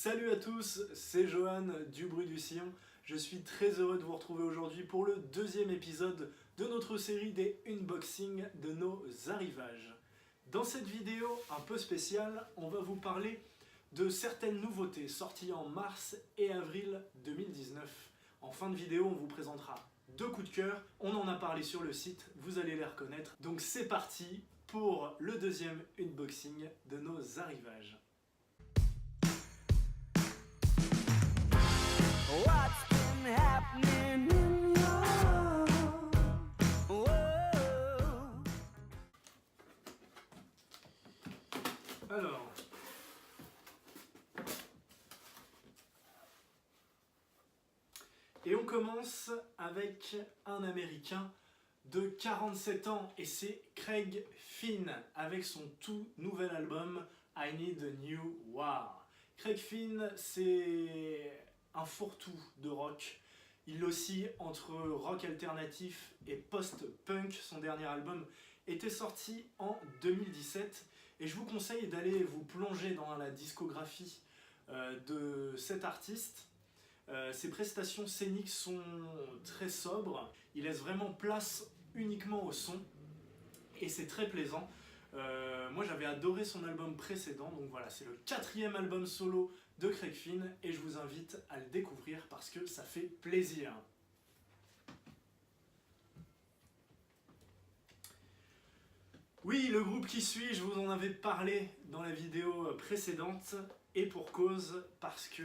Salut à tous, c'est Johan du Bruit du Sillon. Je suis très heureux de vous retrouver aujourd'hui pour le deuxième épisode de notre série des unboxings de nos arrivages. Dans cette vidéo un peu spéciale, on va vous parler de certaines nouveautés sorties en mars et avril 2019. En fin de vidéo, on vous présentera deux coups de cœur. On en a parlé sur le site, vous allez les reconnaître. Donc c'est parti pour le deuxième unboxing de nos arrivages. What's been happening in your world? Alors, et on commence avec un Américain de 47 ans et c'est Craig Finn avec son tout nouvel album I Need a New War. Craig Finn, c'est un fourre-tout de rock. Il oscille entre rock alternatif et post-punk. Son dernier album était sorti en 2017 et je vous conseille d'aller vous plonger dans la discographie de cet artiste. Ses prestations scéniques sont très sobres, il laisse vraiment place uniquement au son et c'est très plaisant. Moi j'avais adoré son album précédent, donc voilà, c'est le 4e album solo de Craig Finn et je vous invite à le découvrir parce que ça fait plaisir. Oui, le groupe qui suit, je vous en avais parlé dans la vidéo précédente et pour cause, parce que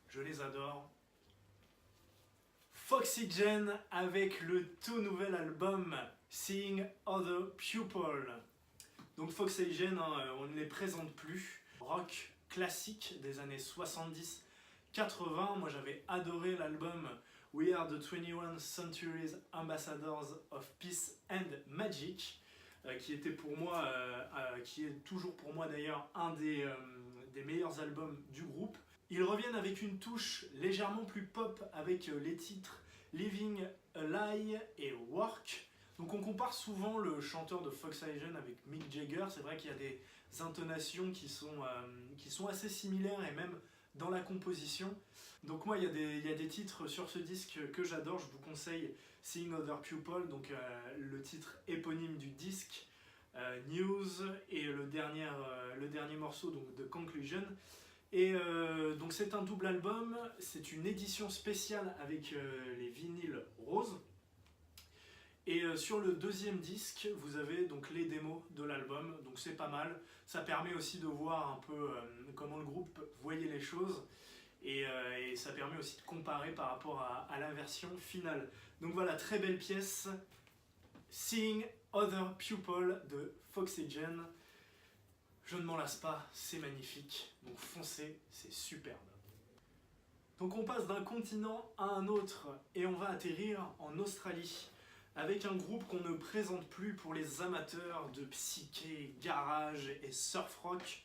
je les adore. Foxygen avec le tout nouvel album Seeing Other People. Donc Foxygen, on ne les présente plus. Rock classique des années 70-80. Moi j'avais adoré l'album We Are the 21st Century's Ambassadors of Peace and Magic, qui était pour moi, qui est toujours pour moi d'ailleurs un des meilleurs albums du groupe. Ils reviennent avec une touche légèrement plus pop avec les titres Living a Lie et Work. Donc on compare souvent le chanteur de Foxygen avec Mick Jagger. C'est vrai qu'il y a des intonations qui sont assez similaires et même dans la composition. Donc moi il y a des titres sur ce disque que j'adore. Je vous conseille Seeing Other People, donc le titre éponyme du disque, News et le dernier morceau donc de Conclusion. Et donc c'est un double album, c'est une édition spéciale avec les vinyles roses. Et sur le deuxième disque, vous avez donc les démos de l'album, donc c'est pas mal. Ça permet aussi de voir un peu comment le groupe voyait les choses. Et ça permet aussi de comparer par rapport à la version finale. Donc voilà, très belle pièce. Seeing Other People de Foxygen. Je ne m'en lasse pas, c'est magnifique, donc foncez, c'est superbe. Donc on passe d'un continent à un autre et on va atterrir en Australie avec un groupe qu'on ne présente plus pour les amateurs de psyché, garage et surf rock.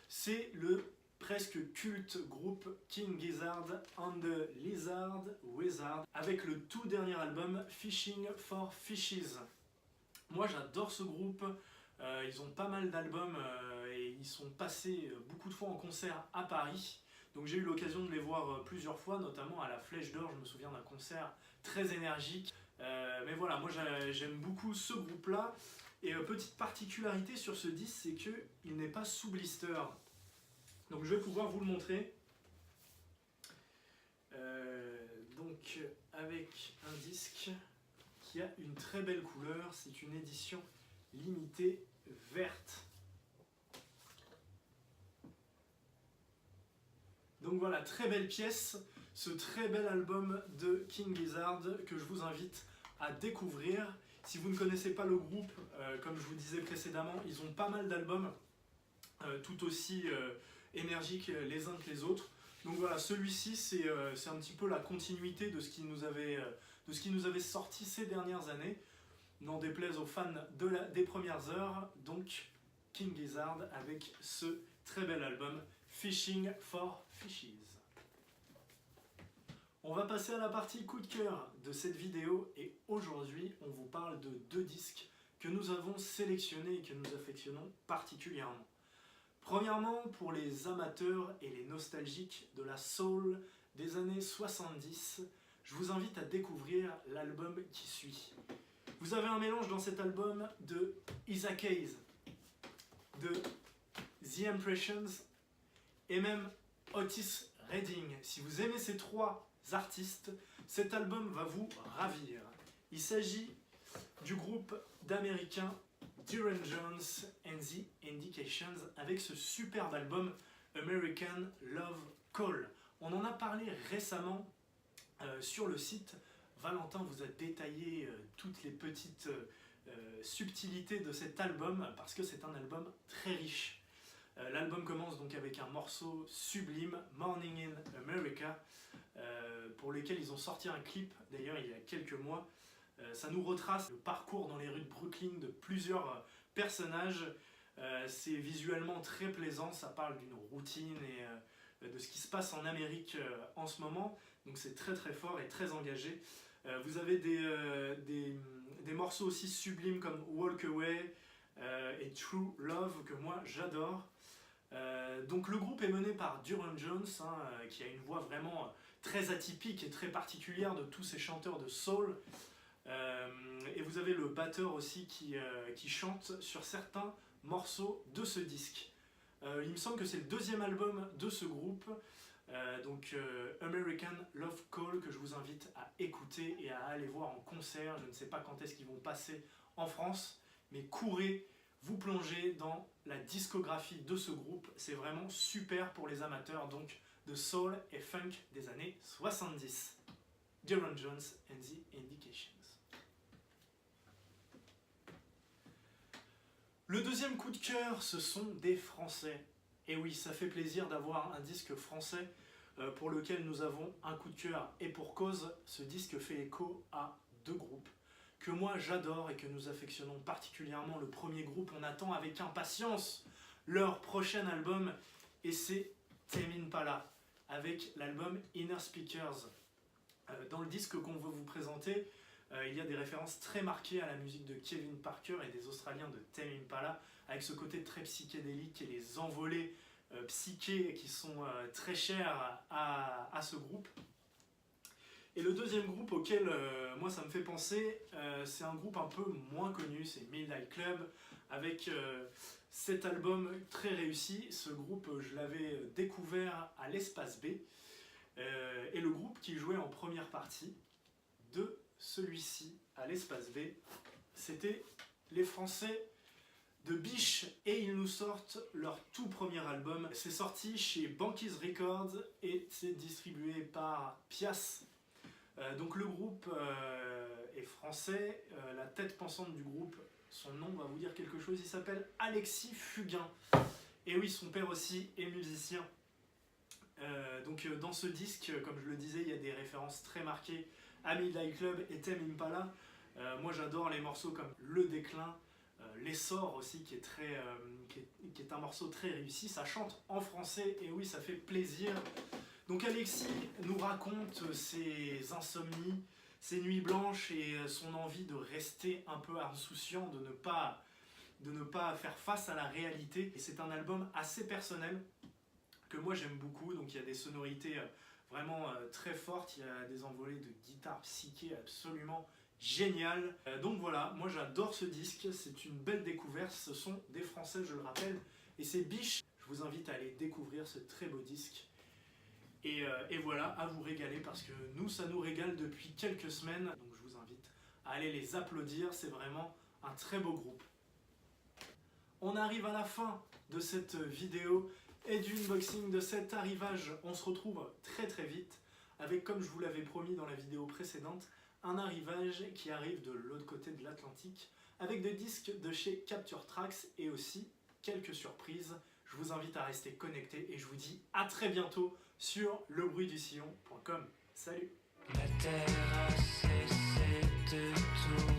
C'est le presque culte groupe King Gizzard and the Lizard Wizard avec le tout dernier album Fishing for Fishes. Moi j'adore ce groupe. Ils ont pas mal d'albums et ils sont passés beaucoup de fois en concert à Paris. Donc j'ai eu l'occasion de les voir plusieurs fois, notamment à la Flèche d'Or. Je me souviens d'un concert très énergique. Mais voilà, moi j'aime beaucoup ce groupe-là. Et petite particularité sur ce disque, c'est qu'il n'est pas sous blister. Donc je vais pouvoir vous le montrer. Donc avec un disque qui a une très belle couleur, c'est une édition limitée verte. Donc voilà, très belle pièce, ce très bel album de King Gizzard que je vous invite à découvrir. Si vous ne connaissez pas le groupe, comme je vous disais précédemment, ils ont pas mal d'albums tout aussi énergiques les uns que les autres. Donc voilà, celui-ci c'est un petit peu la continuité de ce qui nous avait sorti ces dernières années. N'en déplaise aux fans des premières heures, donc King Gizzard avec ce très bel album Fishing for Fishes. On va passer à la partie coup de cœur de cette vidéo et aujourd'hui on vous parle de deux disques que nous avons sélectionnés et que nous affectionnons particulièrement. Premièrement, pour les amateurs et les nostalgiques de la soul des années 70, je vous invite à découvrir l'album qui suit. Vous avez un mélange dans cet album de Isaac Hayes, de The Impressions et même Otis Redding. Si vous aimez ces trois artistes, cet album va vous ravir. Il s'agit du groupe d'Américains Duran Jones and the Indications avec ce superbe album American Love Call. On en a parlé récemment sur le site. Valentin vous a détaillé toutes les petites subtilités de cet album parce que c'est un album très riche. L'album commence donc avec un morceau sublime, Morning in America, pour lequel ils ont sorti un clip d'ailleurs il y a quelques mois. Ça nous retrace le parcours dans les rues de Brooklyn de plusieurs personnages. C'est visuellement très plaisant, ça parle d'une routine et de ce qui se passe en Amérique en ce moment. Donc c'est très très fort et très engagé. Vous avez des morceaux aussi sublimes comme Walk Away et True Love que moi j'adore. Donc le groupe est mené par Duran Jones, qui a une voix vraiment très atypique et très particulière de tous ces chanteurs de soul. Et vous avez le batteur aussi qui chante sur certains morceaux de ce disque. Il me semble que c'est le deuxième album de ce groupe, donc American Love Call, que je vous invite à écouter et à aller voir en concert. Je ne sais pas quand est-ce qu'ils vont passer en France, mais courez, vous plongez dans la discographie de ce groupe. C'est vraiment super pour les amateurs donc de soul et funk des années 70. Duran Jones and the Indications. Le deuxième coup de cœur, ce sont des Français. Et oui, ça fait plaisir d'avoir un disque français pour lequel nous avons un coup de cœur. Et pour cause, ce disque fait écho à deux groupes que moi j'adore et que nous affectionnons particulièrement. Le premier groupe, on attend avec impatience leur prochain album, et c'est Tame Impala avec l'album Inner Speakers. Dans le disque qu'on veut vous présenter, il y a des références très marquées à la musique de Kevin Parker et des Australiens de Tame Impala, avec ce côté très psychédélique et les envolées psychées qui sont très chères à ce groupe. Et le deuxième groupe auquel moi ça me fait penser, c'est un groupe un peu moins connu, c'est Midnight Club, avec cet album très réussi. Ce groupe, je l'avais découvert à l'Espace B, et le groupe qui jouait en première partie de celui-ci à l'Espace B, c'était les Français de Biche, et ils nous sortent leur tout premier album. C'est sorti chez Banquise Records et c'est distribué par Pias. Donc le groupe est français, la tête pensante du groupe, son nom va vous dire quelque chose, il s'appelle Alexis Fugain. Et oui, son père aussi est musicien. Donc dans ce disque, comme je le disais, il y a des références très marquées à Midnight Club et Tame Impala. Moi j'adore les morceaux comme Le Déclin, L'Essor aussi, qui est un morceau très réussi. Ça chante en français et oui, ça fait plaisir. Donc Alexis nous raconte ses insomnies, ses nuits blanches et son envie de rester un peu insouciant, de ne pas faire face à la réalité. Et c'est un album assez personnel que moi j'aime beaucoup. Donc il y a des sonorités vraiment très fortes, il y a des envolées de guitare psyché absolument géniales. Donc voilà, moi j'adore ce disque, c'est une belle découverte. Ce sont des Français, je le rappelle, et c'est Biche. Je vous invite à aller découvrir ce très beau disque. Et voilà, à vous régaler parce que nous, ça nous régale depuis quelques semaines. Donc je vous invite à aller les applaudir, c'est vraiment un très beau groupe. On arrive à la fin de cette vidéo et du unboxing, de cet arrivage. On se retrouve très très vite avec, comme je vous l'avais promis dans la vidéo précédente, un arrivage qui arrive de l'autre côté de l'Atlantique avec des disques de chez Capture Tracks et aussi quelques surprises. Je vous invite à rester connectés et je vous dis à très bientôt sur lebruitdusillon.com. Salut! La terre a cessé de tourner.